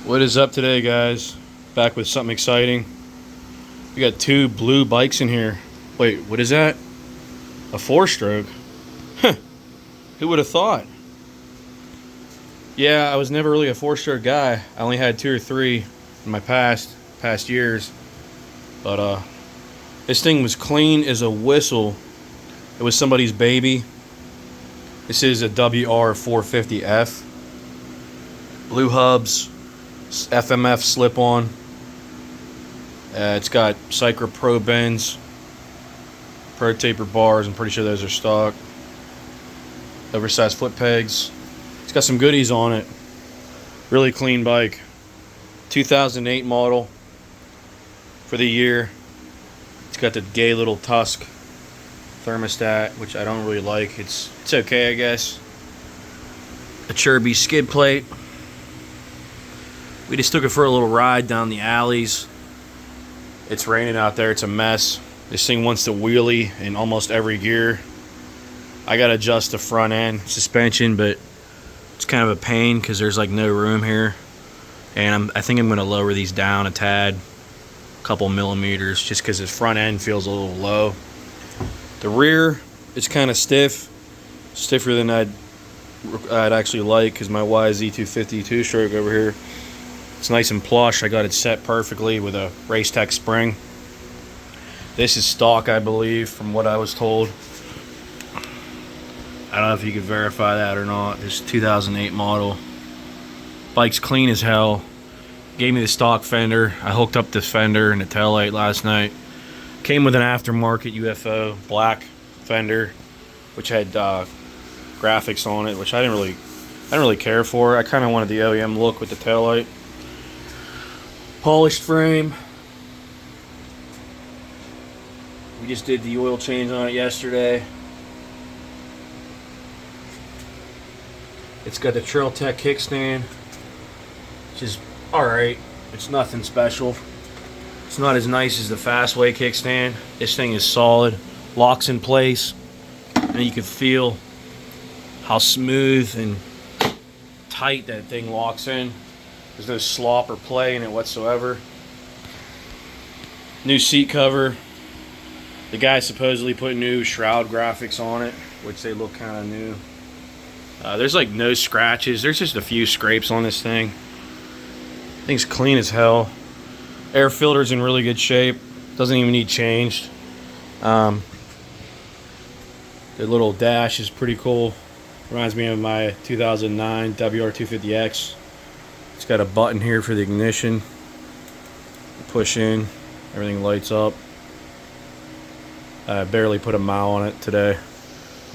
What is up today, guys? Back with something exciting. We got two blue bikes in here. Wait, what is that? A 4-stroke? Huh. Who would have thought? Yeah, I was never really a 4-stroke guy. I only had 2 or 3 in my past years. But this thing was clean as a whistle. It was somebody's baby. This is a Wr450f. Blue hubs. FMF slip-on. It's got Cycra Pro bends, Pro taper bars. I'm pretty sure those are stock. Oversized foot pegs. It's got some goodies on it. Really clean bike. 2008 model for the year. It's got the gay little tusk thermostat, which I don't really like. It's okay, I guess. A Chirby skid plate. We just took it for a little ride down the alleys. It's raining out there. It's a mess. This thing wants to wheelie in almost every gear. I got to adjust the front end suspension, but it's kind of a pain because there's like no room here. And I think I'm going to lower these down a tad, a couple millimeters, just because the front end feels a little low. The rear is kind of stiff, stiffer than I'd actually like, because my YZ250 2-stroke over here, it's nice and plush. I got it set perfectly with a Racetech spring. This is stock, I believe, from what I was told. I don't know if you could verify that or not. This 2008 model. Bike's clean as hell. Gave me the stock fender. I hooked up this fender and the taillight last night. Came with an aftermarket UFO black fender, which had graphics on it, which I didn't really care for. I kind of wanted the OEM look with the taillight. Polished frame. We just did the oil change on it yesterday. It's got the Trail Tech kickstand, which is alright. It's nothing special. It's not as nice as the Fastway kickstand. This thing is solid. Locks in place. And you can feel how smooth and tight that thing locks in. There's no slop or play in it whatsoever. New seat cover. The guy supposedly put new shroud graphics on it, which they look kind of new. There's like no scratches. There's just a few scrapes on this thing. Thing's clean as hell. Air filter's in really good shape. Doesn't even need changed. The little dash is pretty cool. Reminds me of my 2009 Wr250X. It's got a button here for the ignition. Push in, everything lights up. I barely put a mile on it today.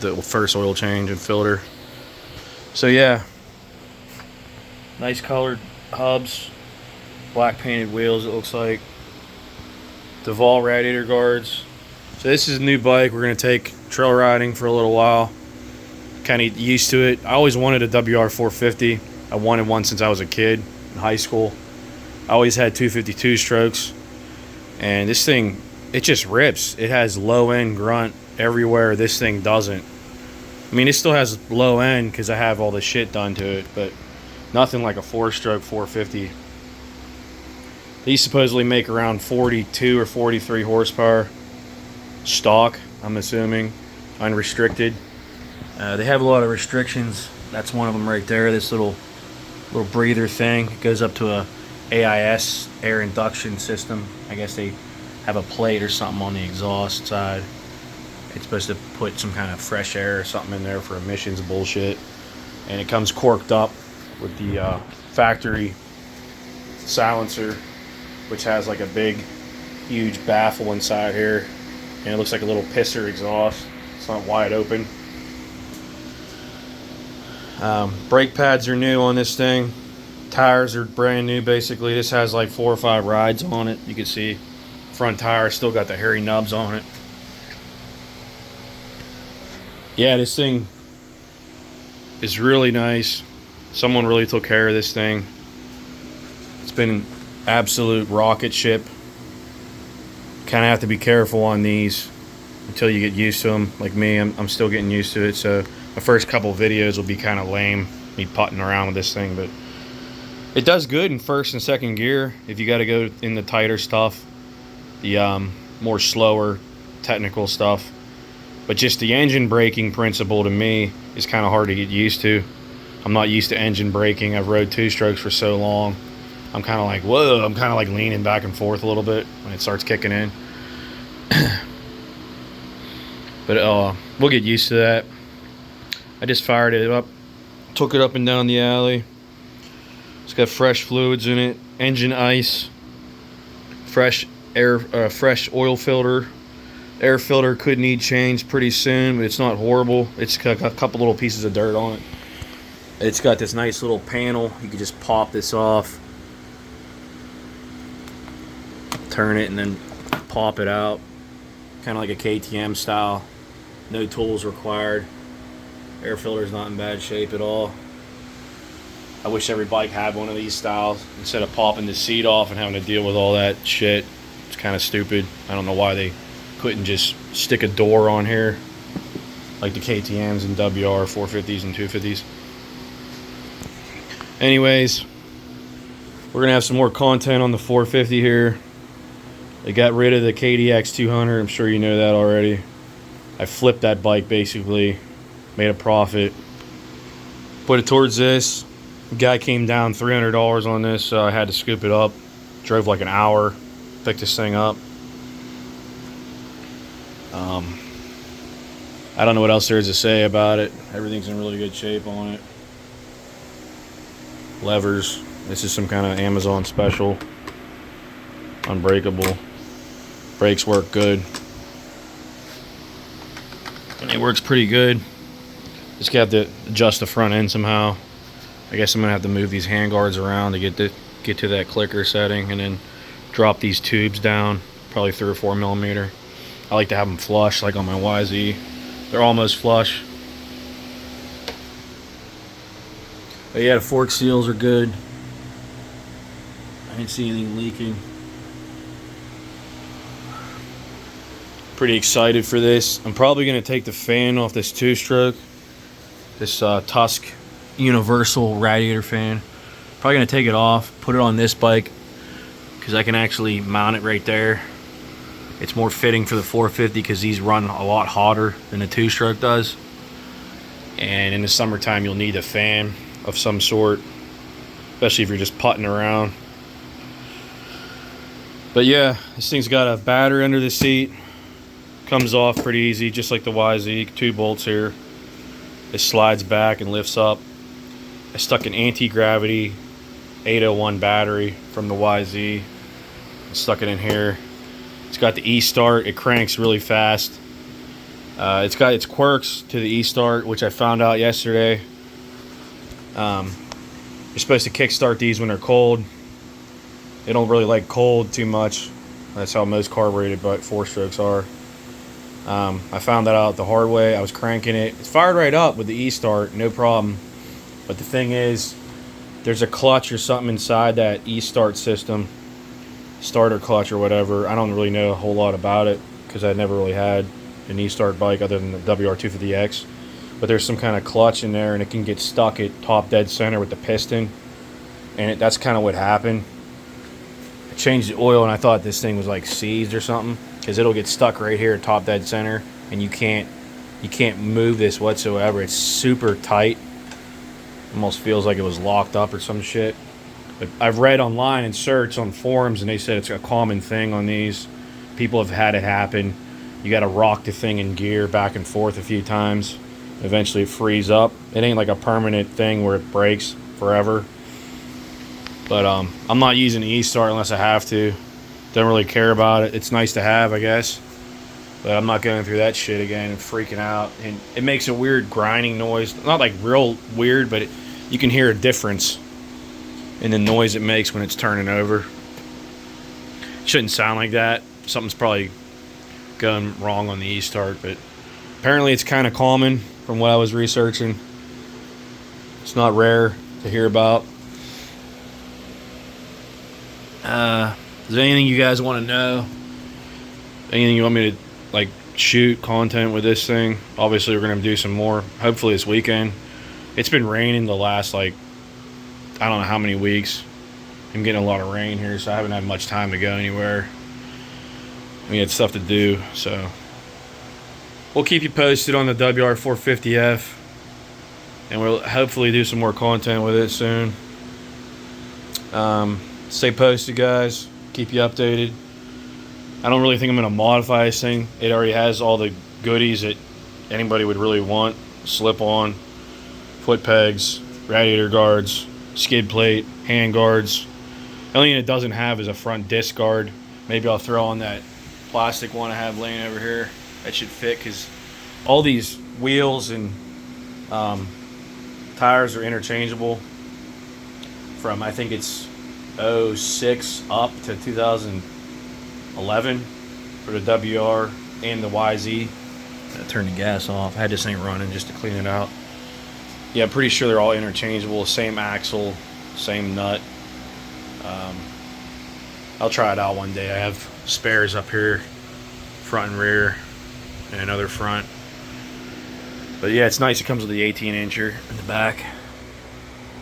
The first oil change and filter. So yeah, nice colored hubs, black painted wheels it looks like. Duval radiator guards. So this is a new bike. We're gonna take trail riding for a little while. Kind of used to it. I always wanted a Wr450. I wanted one since I was a kid in high school. I always had 252 strokes, and this thing, it just rips. It has low end grunt everywhere. This thing doesn't. I mean, it still has low end because I have all the shit done to it, but nothing like a 4-stroke 450. These supposedly make around 42 or 43 horsepower stock, I'm assuming, unrestricted. They have a lot of restrictions. That's one of them right there. This little breather thing. It goes up to a AIS, air induction system. I guess they have a plate or something on the exhaust side. It's supposed to put some kind of fresh air or something in there for emissions bullshit. And it comes corked up with the factory silencer, which has like a big, huge baffle inside here. And it looks like a little pisser exhaust. It's not wide open. Brake pads are new on this thing. Tires are brand new basically. This has like 4 or 5 rides on it. You can see front tire still got the hairy nubs on it. Yeah, this thing is really nice. Someone really took care of this thing. It's been an absolute rocket ship. Kind of have to be careful on these until you get used to them. Like me, I'm still getting used to it, so my first couple videos will be kind of lame, me putting around with this thing, but It does good in first and second gear if you got to go in the tighter stuff, the more slower technical stuff. But just the engine braking principle to me is kind of hard to get used to. I'm not used to engine braking. I've rode two-strokes for so long. I'm kind of like, whoa, I'm kind of like leaning back and forth a little bit when it starts kicking in. But we'll get used to that. I just fired it up, took it up and down the alley. It's got fresh fluids in it, engine ice, fresh air, fresh oil filter. Air filter could need change pretty soon, but it's not horrible. It's got a couple little pieces of dirt on it. It's got this nice little panel. You can just pop this off, turn it, and then pop it out. Kind of like a KTM style. No tools required. Air filter's not in bad shape at all. I wish every bike had one of these styles instead of popping the seat off and having to deal with all that shit. It's kind of stupid. I don't know why they couldn't just stick a door on here like the KTMs and Wr450s and 250s. Anyways, we're gonna have some more content on the 450 here. They got rid of the KDX 200. I'm sure you know that already. I flipped that bike basically, made a profit, put it towards this. The guy came down $300 on this, so I had to scoop it up. Drove like an hour, picked this thing up. I don't know what else there is to say about it. Everything's in really good shape on it. Levers. This is some kind of Amazon special. Unbreakable. Brakes work good. And it works pretty good. Just got to adjust the front end somehow. I guess I'm gonna have to move these handguards around to get to that clicker setting, and then drop these tubes down, probably 3 or 4 millimeter. I like to have them flush, like on my YZ. They're almost flush. But yeah, the fork seals are good. I didn't see anything leaking. Pretty excited for this. I'm probably gonna take the fan off this two-stroke. This Tusk universal radiator fan. Probably gonna take it off, put it on this bike, because I can actually mount it right there. It's more fitting for the 450 because these run a lot hotter than the two-stroke does. And in the summertime, you'll need a fan of some sort, especially if you're just putting around. But yeah, this thing's got a battery under the seat. Comes off pretty easy, just like the YZ. 2 bolts here. It slides back and lifts up. I stuck an anti-gravity 801 battery from the YZ. Stuck it in here. It's got the e-start. It cranks really fast. It's got its quirks to the e-start, which I found out yesterday. You're supposed to kickstart these when they're cold. They don't really like cold too much. That's how most carbureted 4-strokes are. I found that out the hard way. I was cranking it. It's fired right up with the e-start, no problem. But the thing is, there's a clutch or something inside that e-start system, starter clutch or whatever. I don't really know a whole lot about it because I never really had an e-start bike other than the Wr250X. But there's some kind of clutch in there, and it can get stuck at top dead center with the piston. And that's kind of what happened. I changed the oil, and I thought this thing was like seized or something, because it'll get stuck right here at top dead center, and you can't move this whatsoever. It's super tight. Almost feels like it was locked up or some shit. But I've read online and searched on forums, and they said it's a common thing on these. People have had it happen. You got to rock the thing in gear back and forth a few times. Eventually it frees up. It ain't like a permanent thing where it breaks forever. But I'm not using the e-start unless I have to. Don't really care about it. It's nice to have, I guess. But I'm not going through that shit again and freaking out. And it makes a weird grinding noise. Not like real weird, but you can hear a difference in the noise it makes when it's turning over. It shouldn't sound like that. Something's probably going wrong on the e-start, but apparently it's kind of common from what I was researching. It's not rare to hear about. Is there anything you guys want to know? Anything you want me to like shoot content with this thing? Obviously we're going to do some more, hopefully this weekend. It's been raining the last, like, I I don't know how many weeks. I'm getting a lot of rain here, so I haven't had much time to go anywhere. We had stuff to do, so we'll keep you posted on the Wr450f, and we'll hopefully do some more content with it soon. Stay posted, guys. Keep you updated. I don't really think I'm going to modify this thing. It already has all the goodies that anybody would really want. Slip-on, foot pegs, radiator guards, skid plate, hand guards. The only thing it doesn't have is a front disc guard. Maybe I'll throw on that plastic one I have laying over here. That should fit, because all these wheels and tires are interchangeable from, I think it's 06 up to 2011 for the WR and the YZ. I turned the gas off. I had this thing running just to clean it out. Yeah, I'm pretty sure they're all interchangeable. Same axle, same nut. I'll try it out one day. I have spares up here, front and rear, and another front. But yeah, it's nice. It comes with the 18-incher in the back.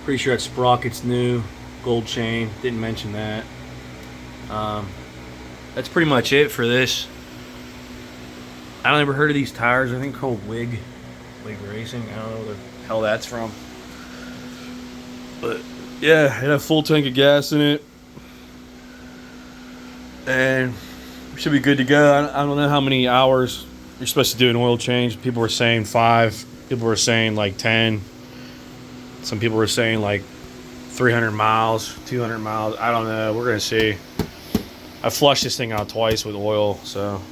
Pretty sure that sprocket's new. Gold chain. Didn't mention that. That's pretty much it for this. I don't ever heard of these tires. I think called Wig Racing. I don't know where the hell that's from. But yeah, it had a full tank of gas in it, and should be good to go. I don't know how many hours you're supposed to do an oil change. People were saying 5. People were saying like 10. Some people were saying like 300 miles, 200 miles. I don't know. We're gonna see. I flushed this thing out twice with oil, so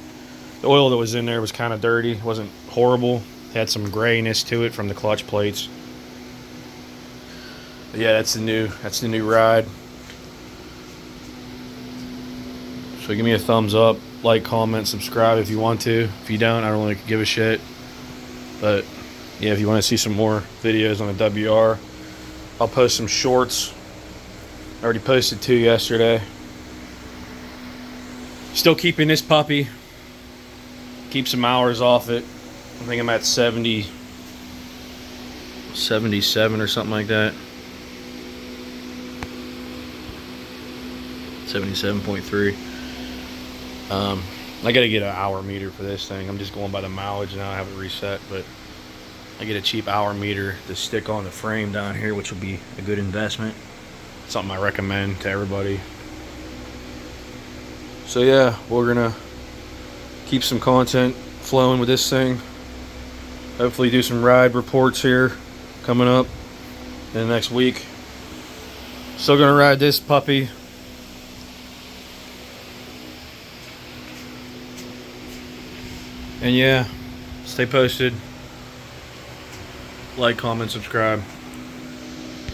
the oil that was in there was kind of dirty. It wasn't horrible. It had some grayness to it from the clutch plates. But yeah, that's the new ride. So give me a thumbs up, like, comment, subscribe if you want to. If you don't, I don't really give a shit. But yeah, if you want to see some more videos on the WR, I'll post some shorts. I already posted 2 yesterday. Still keeping this puppy. Keep some hours off it. I think I'm at 77 or something like that. 77.3. I gotta get an hour meter for this thing. I'm just going by the mileage now. I have it reset, but I get a cheap hour meter to stick on the frame down here, which will be a good investment. Something I recommend to everybody. So yeah, we're gonna keep some content flowing with this thing. Hopefully do some ride reports here coming up in the next week. Still gonna ride this puppy. And yeah, stay posted. Like, comment, subscribe.